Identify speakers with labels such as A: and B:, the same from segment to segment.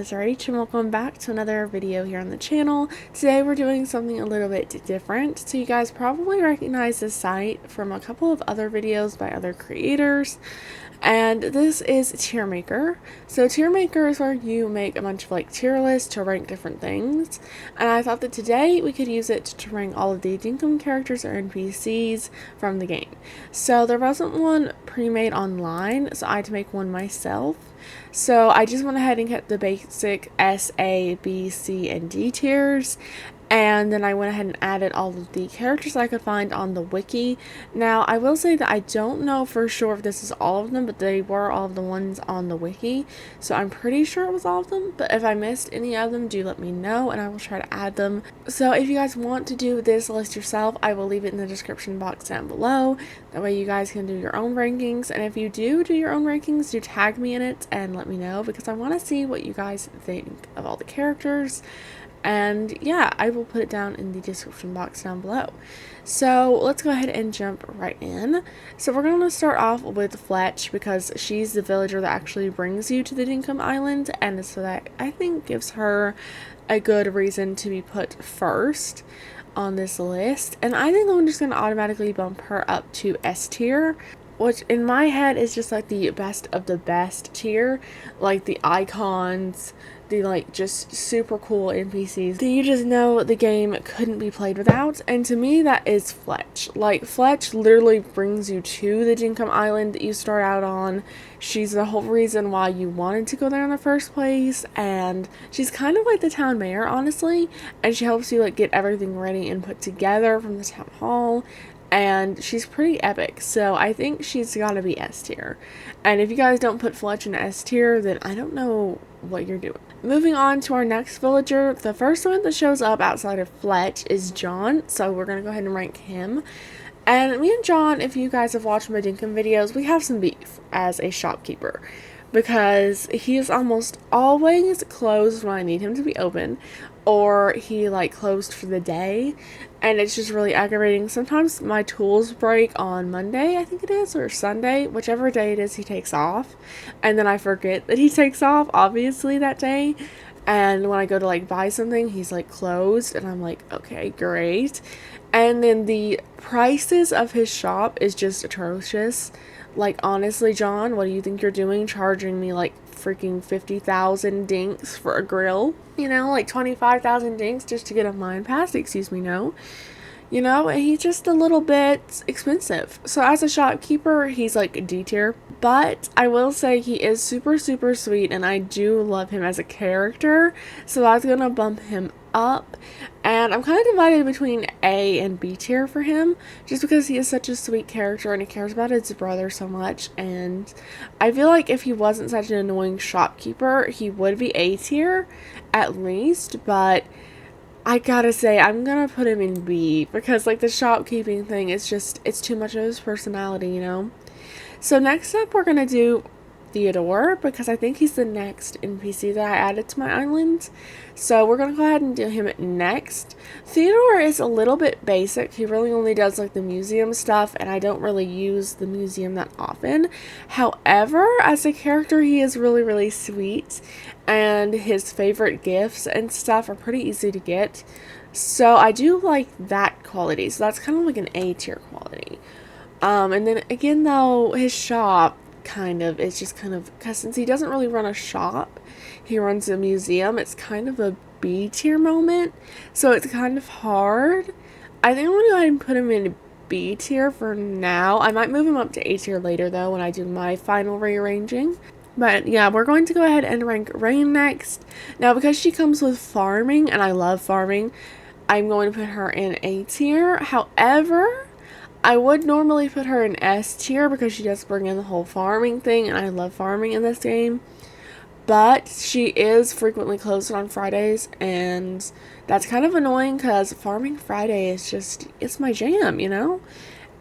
A: guys, alright, and welcome back to another video here on the channel. Today we're doing something a little bit different. So you guys probably recognize this site from a couple of other videos by other creators, and this is Tier Maker. So Tier Maker is where you make a bunch of like tier lists to rank different things, and I thought that today we could use it to rank all of the Dinkum characters or NPCs from the game. So there wasn't one pre-made online, so I had to make one myself. So I just went ahead and kept the basic S, A, B, C, and D tiers, and then I went ahead and added all of the characters I could find on the wiki. Now, I will say that I don't know for sure if this is all of them, but they were all of the ones on the wiki, so I'm pretty sure it was all of them. But if I missed any of them, do let me know, and I will try to add them. So if you guys want to do this list yourself, I will leave it in the description box down below. That way you guys can do your own rankings, and if you do your own rankings, do tag me in it and let me know, because I want to see what you guys think of all the characters. And yeah, I will put it down in the description box down below. So let's go ahead and jump right in. So we're going to start off with Fletch, because she's the villager that actually brings you to the Dinkum Island, and so that I think gives her a good reason to be put first on this list. And I think I'm just going to automatically bump her up to S tier, which in my head is just like the best of the best tier. Like the icons, the like just super cool NPCs that you just know the game couldn't be played without. And to me, that is Fletch. Like, Fletch literally brings you to the Dinkum Island that you start out on. She's the whole reason why you wanted to go there in the first place, and she's kind of like the town mayor, honestly, and she helps you like get everything ready and put together from the town hall. And she's pretty epic, so I think she's gotta be S tier. And if you guys don't put Fletch in S tier, then I don't know what you're doing. Moving on to our next villager, the first one that shows up outside of Fletch is John, so we're gonna go ahead and rank him. And me and John, if you guys have watched my Dinkum videos, we have some beef as a shopkeeper, because he is almost always closed when I need him to be open, or he like closed for the day, and it's just really aggravating. Sometimes my tools break on Monday, I think it is, or Sunday, whichever day it is he takes off, and then I forget that he takes off, obviously, that day. And when I go to like buy something, he's like closed, and I'm like, okay, great. And then the prices of his shop is just atrocious. Like, honestly, John, what do you think you're doing, charging me like freaking 50,000 dinks for a grill? You know, like 25,000 dinks just to get a mine pass? Excuse me, no. You know, he's just a little bit expensive. So as a shopkeeper, he's like D tier. But I will say he is super, super sweet, and I do love him as a character. So that's going to bump him up. And I'm kind of divided between A and B tier for him, just because he is such a sweet character and he cares about his brother so much. And I feel like if he wasn't such an annoying shopkeeper, he would be A tier at least. But I gotta say, I'm gonna put him in B, because like the shopkeeping thing is just, it's too much of his personality, you know? So next up we're gonna do Theodore, because I think he's the next NPC that I added to my island. So we're gonna go ahead and do him next. Theodore is a little bit basic. He really only does like the museum stuff, and I don't really use the museum that often. However, as a character, he is really, really sweet, and his favorite gifts and stuff are pretty easy to get. So I do like that quality. So that's kind of like an A tier quality. And then again, though, his shop kind of, it's just kind of, because since he doesn't really run a shop, he runs a museum, it's kind of a B tier moment, so it's kind of hard. I think I'm gonna go ahead and put him in B tier for now. I might move him up to A tier later though, when I do my final rearranging. But yeah, we're going to go ahead and rank Rain next. Now, because she comes with farming, and I love farming, I'm going to put her in A tier. However, I would normally put her in S tier, because she does bring in the whole farming thing, and I love farming in this game. But she is frequently closed on Fridays, and that's kind of annoying, because farming Friday is just, it's my jam, you know?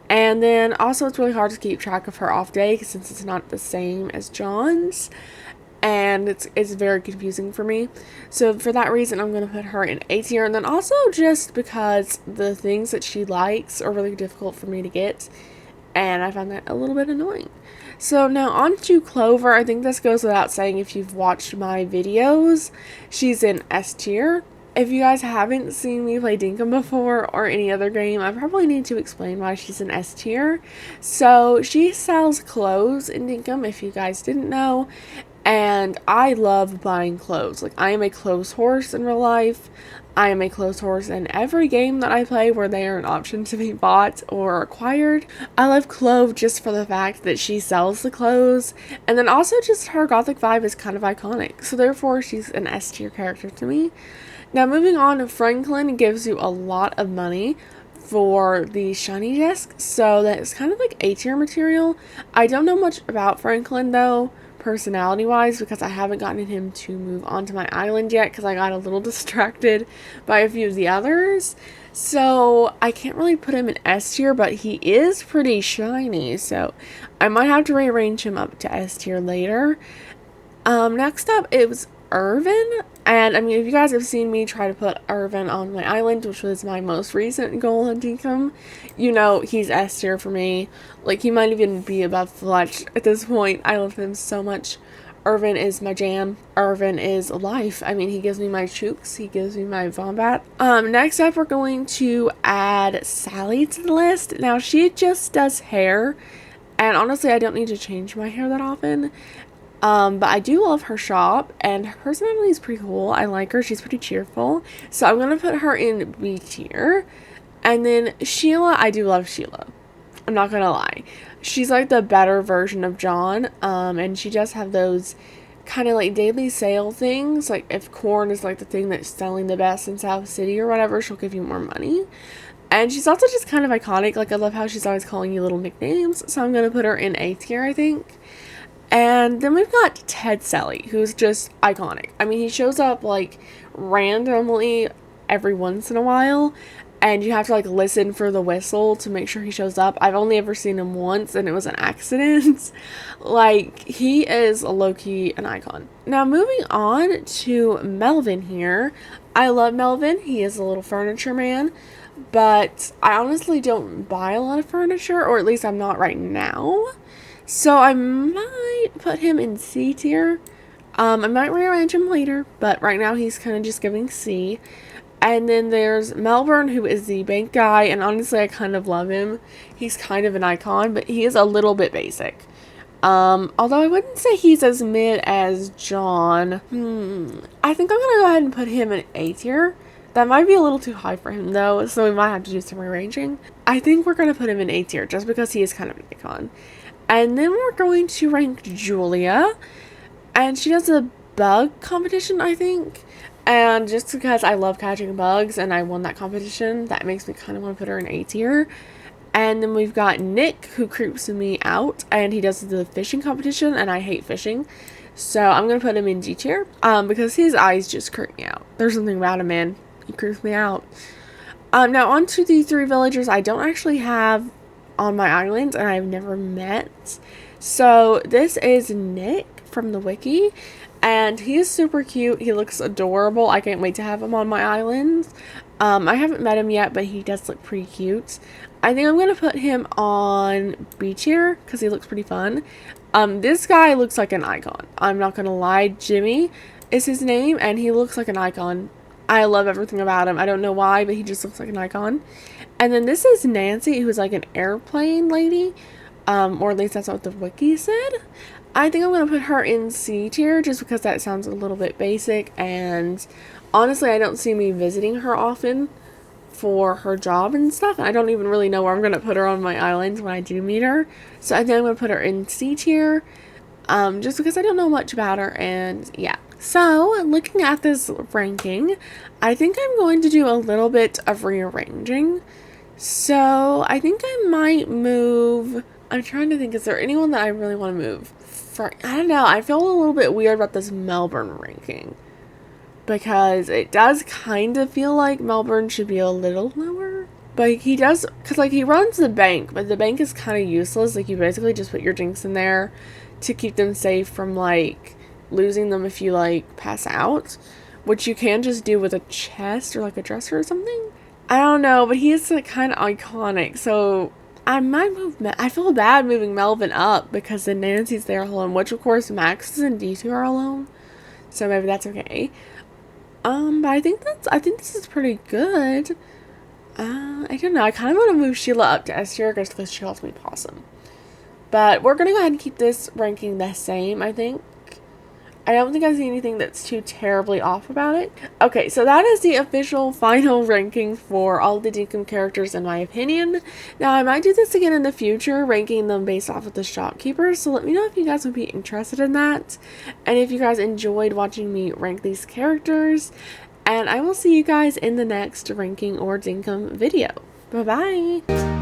A: And then also it's really hard to keep track of her off day, since it's not the same as John's, and it's very confusing for me. So for that reason, I'm going to put her in A tier. And then also just because the things that she likes are really difficult for me to get, and I found that a little bit annoying. So now on to Clover. I think this goes without saying if you've watched my videos. She's in S tier. If you guys haven't seen me play Dinkum before or any other game, I probably need to explain why she's in S tier. So she sells clothes in Dinkum, if you guys didn't know, and I love buying clothes. Like, I am a clothes horse in real life. I am a clothes horse in every game that I play where they are an option to be bought or acquired. I love Clove just for the fact that she sells the clothes, and then also just her gothic vibe is kind of iconic. So therefore, she's an S tier character to me. Now moving on, Franklin gives you a lot of money for the shiny disc, so that's kind of like A tier material. I don't know much about Franklin though, personality wise, because I haven't gotten him to move onto my island yet because I got a little distracted by a few of the others. So I can't really put him in S tier, but he is pretty shiny, so I might have to rearrange him up to S tier later. Next up, it was Irvin, and I mean, if you guys have seen me try to put Irvin on my island, which was my most recent goal in Dinkum, you know he's S tier for me. Like, he might even be above Fletch at this point. I love him so much. Irvin is my jam. Irvin is life. I mean, he gives me my chooks. He gives me my Vombat. Next up, we're going to add Sally to the list. Now, she just does hair, and honestly, I don't need to change my hair that often. But I do love her shop, and her personality is pretty cool. I like her. She's pretty cheerful. So I'm going to put her in B tier. And then Sheila, I do love Sheila. I'm not going to lie. She's like the better version of John. And she does have those kind of like daily sale things. Like if corn is like the thing that's selling the best in South City or whatever, she'll give you more money. And she's also just kind of iconic. Like, I love how she's always calling you little nicknames. So I'm going to put her in A tier, I think. And then we've got Ted Selly, who's just iconic. I mean, he shows up, like, randomly every once in a while, and you have to, like, listen for the whistle to make sure he shows up. I've only ever seen him once, and it was an accident. Like, he is low-key an icon. Now, moving on to Melvin here. I love Melvin. He is a little furniture man, but I honestly don't buy a lot of furniture, or at least I'm not right now. So I might put him in C tier. I might rearrange him later, but right now he's kind of just giving C. And then there's Melbourne, who is the bank guy, and honestly I kind of love him. He's kind of an icon, but he is a little bit basic. Although I wouldn't say he's as mid as John. I think I'm gonna go ahead and put him in A tier. That might be a little too high for him though, so we might have to do some rearranging. I think we're gonna put him in A tier just because he is kind of an icon. And then we're going to rank Julia, and she does a bug competition, I think. And just because I love catching bugs and I won that competition, that makes me kind of want to put her in A tier. And then we've got Nick, who creeps me out, and he does the fishing competition, and I hate fishing. So I'm going to put him in D tier, because his eyes just creep me out. There's something about him, man. He creeps me out. Now on to the 3 villagers I don't actually have on my island, and I've never met. So this is Nick from the wiki, and he is super cute. He looks adorable. I can't wait to have him on my island. I haven't met him yet, but he does look pretty cute. I think I'm going to put him on B tier because he looks pretty fun. This guy looks like an icon. I'm not going to lie. Jimmy is his name, and he looks like an icon. I love everything about him. I don't know why, but he just looks like an icon. And then this is Nancy, who's like an airplane lady. Or at least that's what the wiki said. I think I'm going to put her in C tier just because that sounds a little bit basic. And honestly, I don't see me visiting her often for her job and stuff. I don't even really know where I'm going to put her on my island when I do meet her. So I think I'm going to put her in C tier. Just because I don't know much about her, and yeah. So, looking at this ranking, I think I'm going to do a little bit of rearranging. So, I think I might move... I'm trying to think, is there anyone that I really want to move? I don't know, I feel a little bit weird about this Melbourne ranking. Because it does kind of feel like Melbourne should be a little lower. But he does, because like he runs the bank, but the bank is kind of useless. Like you basically just put your drinks in there to keep them safe from like losing them if you like pass out, which you can just do with a chest or like a dresser or something. I don't know, but he is like kind of iconic, so I might move. I feel bad moving Melvin up because then Nancy's there alone, which of course Max and D2 are alone. So maybe that's okay. But I think this is pretty good. I don't know. I kind of want to move Sheila up to S tier just because she calls me Possum. But we're gonna go ahead and keep this ranking the same, I think. I don't think I see anything that's too terribly off about it. Okay, so that is the official final ranking for all the Dinkum characters in my opinion. Now, I might do this again in the future, ranking them based off of the shopkeepers, so let me know if you guys would be interested in that, and if you guys enjoyed watching me rank these characters, and I will see you guys in the next ranking or Dinkum video. Bye-bye!